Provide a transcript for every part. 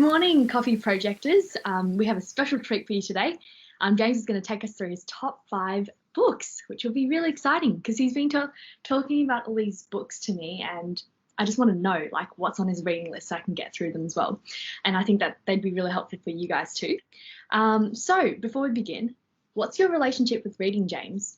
morning, coffee projectors. We have a special treat for you today. James is going to take us through his top 5 books, which will be really exciting because he's been talking about all these books to me, and I just want to know what's on his reading list so I can get through them as well. And I think that they'd be really helpful for you guys too. So before we begin, what's your relationship with reading, James?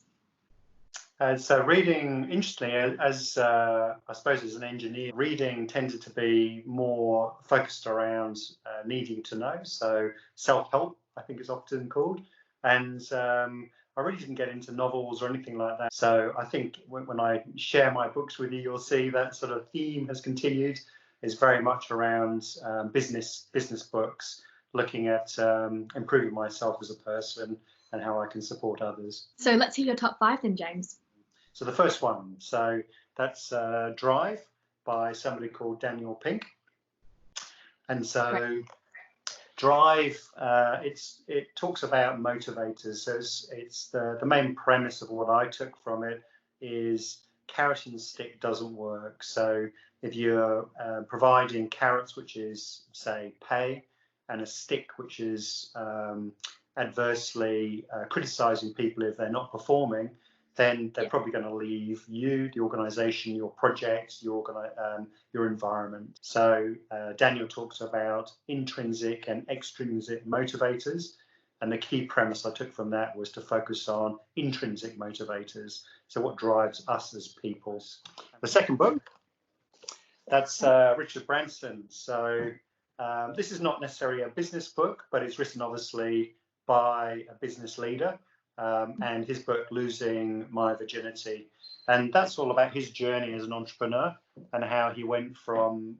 So reading, interestingly, as I suppose as an engineer, reading tended to be more focused around needing to know. So self-help, I think it's often called. And I really didn't get into novels or anything like that. So I think when I share my books with you, you'll see that sort of theme has continued. It's very much around business books, looking at improving myself as a person and how I can support others. So let's hear your top 5 then, James. So the first one, so that's Drive by somebody called Daniel Pink. And so Drive, it talks about motivators. So it's the main premise of what I took from it is carrot and stick doesn't work. So if you're providing carrots, which is, say, pay, and a stick, which is adversely criticizing people if they're not performing, then they're probably going to leave you, the organization, your project, your environment. So Daniel talks about intrinsic and extrinsic motivators. And the key premise I took from that was to focus on intrinsic motivators. So what drives us as people. The second book, that's Richard Branson. So this is not necessarily a business book, but it's written obviously by a business leader. And his book, Losing My Virginity. And that's all about his journey as an entrepreneur and how he went from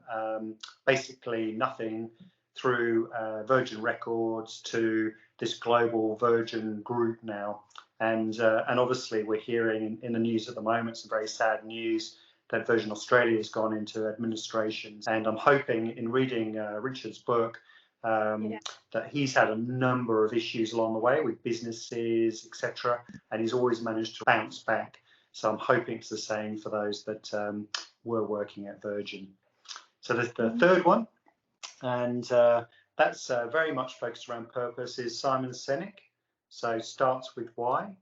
basically nothing through Virgin Records to this global Virgin group now. And obviously we're hearing in the news at the moment some very sad news that Virgin Australia has gone into administration. And I'm hoping in reading Richard's book, that he's had a number of issues along the way with businesses, etc., and he's always managed to bounce back. So I'm hoping it's the same for those that were working at Virgin. So the third one, and that's very much focused around purpose, is Simon Sinek. So starts with why.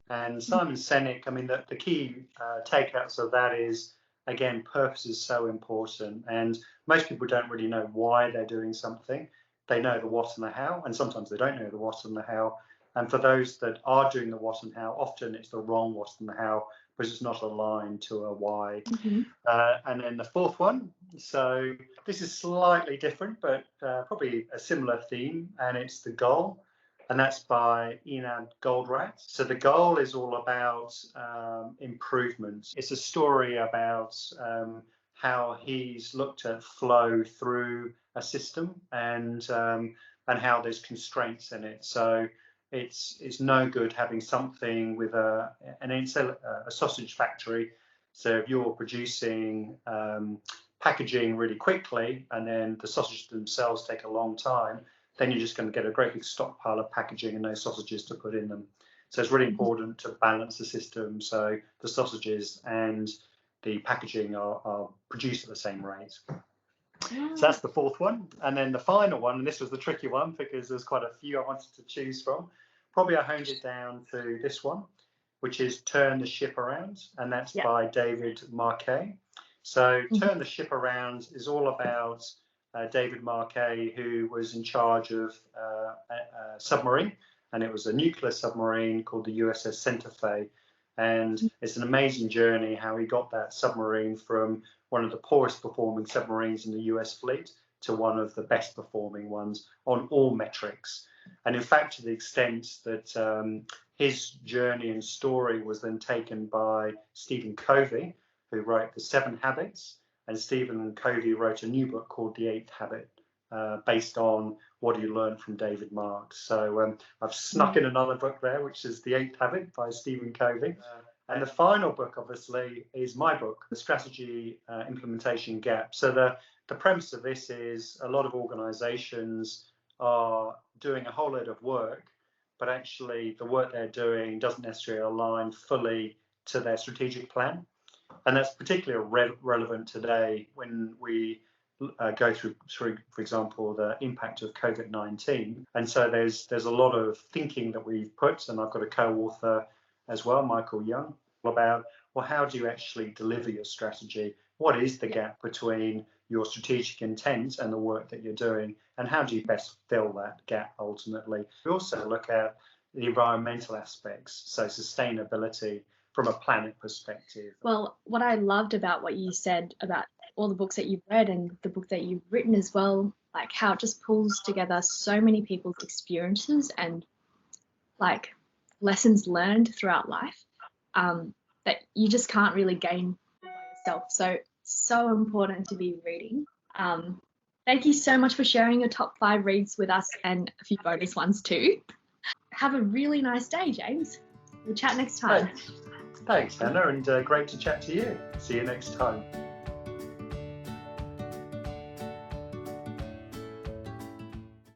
And Simon Sinek, I mean, the key takeouts of that is, again, purpose is so important, and most people don't really know why they're doing something. They know the what and the how, and sometimes they don't know the what and the how. And for those that are doing the what and how, often it's the wrong what and the how because it's not aligned to a why. Mm-hmm. And then the fourth one, so this is slightly different, but probably a similar theme, and it's The Goal. And that's by Goldratt. So The Goal is all about improvement. It's a story about how he's looked at flow through a system and how there's constraints in it. So it's no good having something with a sausage factory. So if you're producing packaging really quickly and then the sausages themselves take a long time, then you're just going to get a great big stockpile of packaging and no sausages to put in them. So it's really important to balance the system so the sausages and the packaging are produced at the same rate. So that's the fourth one. And then the final one, and this was the tricky one because there's quite a few I wanted to choose from. Probably I honed it down to this one, which is Turn the Ship Around, and that's by David Marquet. So Turn the Ship Around is all about David Marquet, who was in charge of a submarine, and it was a nuclear submarine called the USS Santa Fe. And it's an amazing journey how he got that submarine from one of the poorest performing submarines in the US fleet to one of the best performing ones on all metrics. And in fact, to the extent that his journey and story was then taken by Stephen Covey, who wrote The 7 Habits. And Stephen Covey wrote a new book called The 8th Habit, based on what he learned from David Marks. So I've snuck in another book there, which is The 8th Habit by Stephen Covey. And the final book, obviously, is my book, The Strategy Implementation Gap. So the premise of this is a lot of organizations are doing a whole load of work, but actually the work they're doing doesn't necessarily align fully to their strategic plan. And that's particularly relevant today when we go through, for example, the impact of COVID-19. And so there's a lot of thinking that we've put, and I've got a co-author as well, Michael Young, about, well, how do you actually deliver your strategy? What is the gap between your strategic intent and the work that you're doing, and how do you best fill that gap ultimately? We also look at the environmental aspects, so sustainability from a planet perspective. Well, what I loved about what you said about all the books that you've read and the book that you've written as well, like how it just pulls together so many people's experiences and like lessons learned throughout life, that you just can't really gain by yourself. So important to be reading. Thank you so much for sharing your top 5 reads with us and a few bonus ones too. Have a really nice day, James. We'll chat next time. Thanks, Hannah, and great to chat to you. See you next time.